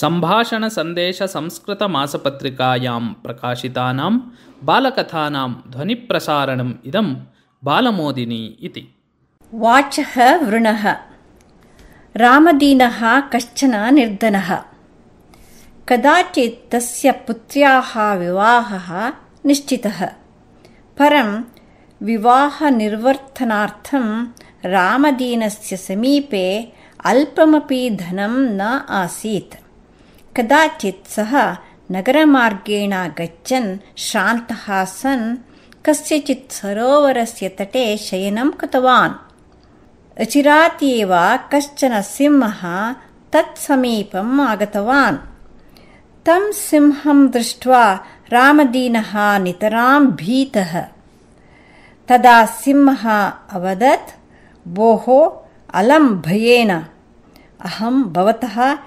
सम्भाषणसन्देशसंस्कृतमासपत्रिकायां प्रकाशितानां बालकथानां ध्वनिप्रसारणम् इदं बालमोदिनी इति। वाचः वृणः। रामदीनः कश्चन निर्धनः। कदाचित् तस्य पुत्र्याः विवाहः निश्चितः। परं विवाहनिर्वर्तनार्थं रामदीनस्य समीपे अल्पमपि धनं न आसीत्। कदाचित् सः नगरमार्गेण गच्छन् श्रान्तः सन् कस्यचित् सरोवरस्य तटे शयनं कृतवान्। अचिरात् एव कश्चन सिंहः तत्समीपम् आगतवान्। तं सिंहं दृष्ट्वा रामदीनः नितरां भीतः। तदा सिंहः अवदत्, भोः, अलं भयेन अहं भवतः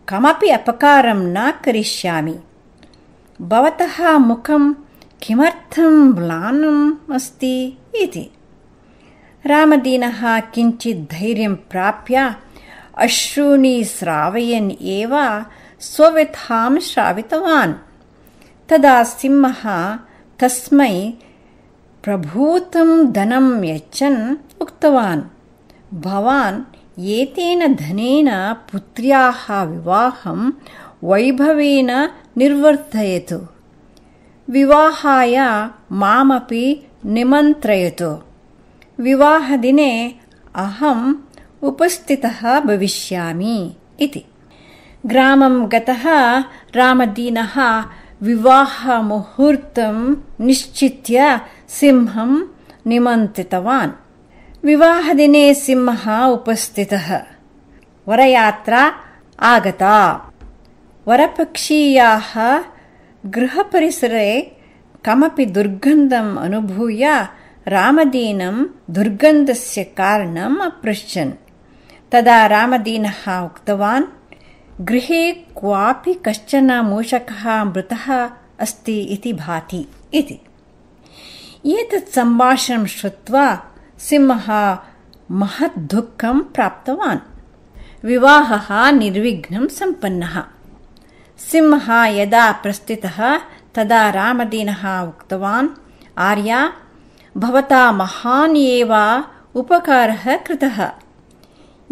कमपि अपकारं न करिष्यामि। भवतः मुखं किमर्थं म्लानम् अस्ति इति। रामदीनः किञ्चित् धैर्यं प्राप्य अश्रूणि स्रावयन् एव स्वव्यथां श्रावितवान्। तदा सिंहः तस्मै प्रभूतं धनं यच्छन् उक्तवान्, भवान् एतेन धनेन पुत्र्याः विवाहं वैभवेन निर्वर्तयतु। विवाहाय मामपि निमन्त्रयतु। विवाहदिने अहम् उपस्थितः भविष्यामि इति। ग्रामं गतः रामदीनः विवाहमुहूर्तं निश्चित्य सिंहं निमन्त्रितवान्। विवाहदिने सिंहः उपस्थितः। वरयात्रा आगता। वरपक्षीयाः गृहपरिसरे कमपि दुर्गन्धम् अनुभूय रामदीनं दुर्गन्धस्य कारणम् अपृच्छन्। तदा रामदीनः उक्तवान्, गृहे क्वापि कश्चन मूषकः मृतः अस्ति इति भाति इति। एतत् सम्भाषणं श्रुत्वा सिंहः महत् दुःखं प्राप्तवान्। विवाहः निर्विघ्नं सम्पन्नः। सिंहः यदा प्रस्थितः तदा रामदीनः उक्तवान्, आर्या, भवता महान् एव उपकारः कृतः।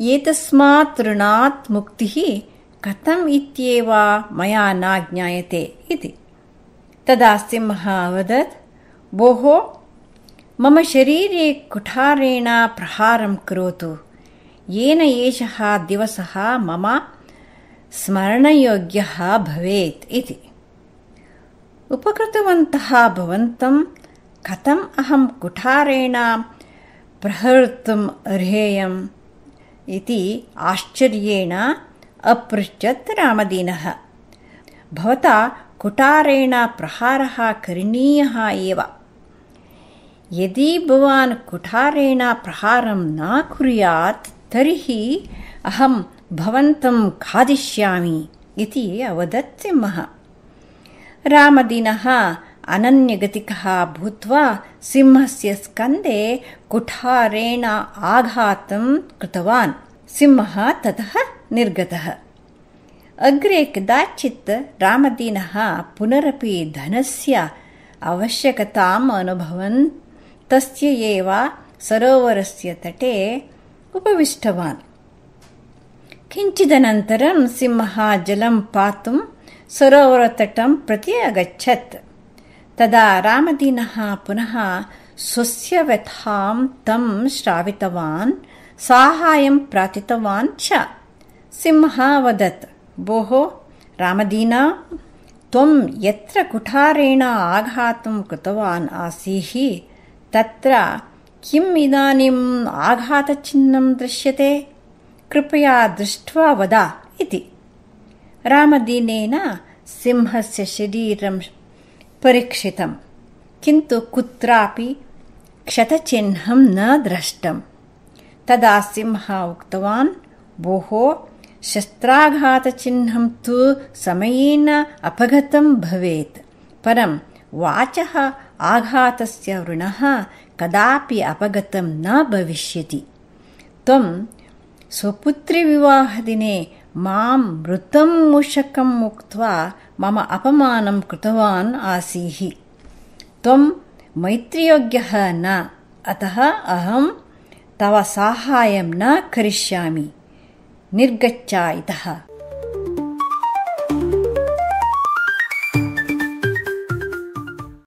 एतस्मात् ऋणात् मुक्तिः कथम् इत्येव मया न ज्ञायते इति। तदा सिंहः अवदत्, भोः, मम शरीरे कुठारेण प्रहारं करोतु, येन एषः दिवसः मम स्मरणयोग्यः भवेत् इति। उपकृतवन्तः भवन्तं कथम् अहं कुठारेण प्रहर्तुम् अर्हेयम् इति आश्चर्येण अपृच्छत् रामदीनः। भवता कुठारेण प्रहारः करणीयः एव। यदि भवान् कुठारेण प्रहारं न कुर्यात् तर्हि अहं भवन्तं खादिष्यामि इति अवदत् सिंहः। रामदीनः अनन्यगतिकः भूत्वा सिंहस्य स्कन्धे कुठारेण आघातं कृतवान्। सिंहः ततः निर्गतः। अग्रे कदाचित् रामदीनः पुनरपि धनस्य आवश्यकताम् अनुभवन् तस्य एव सरोवरस्य तटे उपविष्टवान्। किञ्चिदनन्तरं सिंहः जलं पातुं सरोवरतटं प्रति अगच्छत्। तदा रामदीनः पुनः स्वस्य व्यथां तं श्रावितवान्, साहाय्यं प्रार्थितवान् च। सिंहः वदत्, भोः रामदीना, त्वं यत्र कुठारेण आघातं कृतवान् आसीः तत्र किम् इदानीम् आघातचिह्नं दृश्यते? कृपया दृष्ट्वा वद इति। रामदीनेन सिंहस्य शरीरं परीक्षितं, किन्तु कुत्रापि क्षतचिह्नं न दृष्टम्। तदा सिंहः उक्तवान्, भोः, शस्त्राघातचिह्नं तु समयेन अपगतं भवेत्, परं वाचः आघातस्य वृणः कदापि अपगतं न भविष्यति। त्वं स्वपुत्रीविवाहदिने मां मृतं मूषकम् उक्त्वा मम अपमानं कृतवान् आसीः। त्वं मैत्रीयोग्यः न, अतः अहं तव साहाय्यं न करिष्यामि, निर्गच्छ इतः।